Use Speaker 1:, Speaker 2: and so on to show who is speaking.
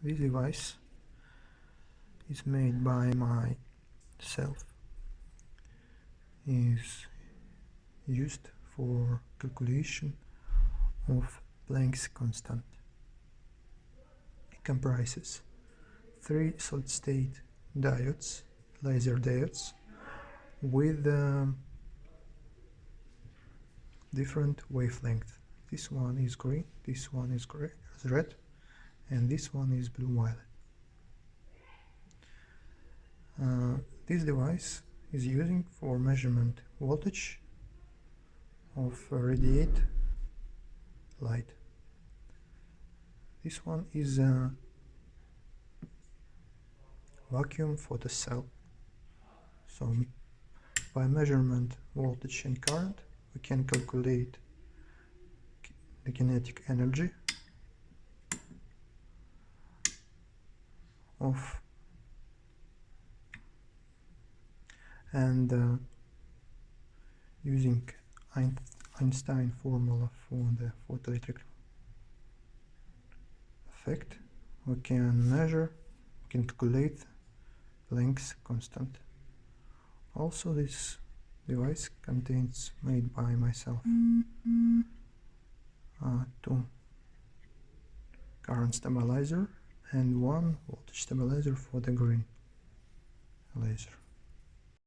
Speaker 1: This device is made by myself, is used for calculation of Planck's constant. It comprises 3 solid-state diodes, laser diodes, with different wavelengths. This one is green, this one is red, and this one is blue-violet. This device is using for measurement voltage of radiate light. This one is a vacuum photocell. So by measurement voltage and current we can calculate the kinetic energy of using Einstein formula for the photoelectric effect, we can calculate Planck's constant. Also, this device contains, made by myself, 2 current stabilizer and 1 voltage stabilizer for the green laser.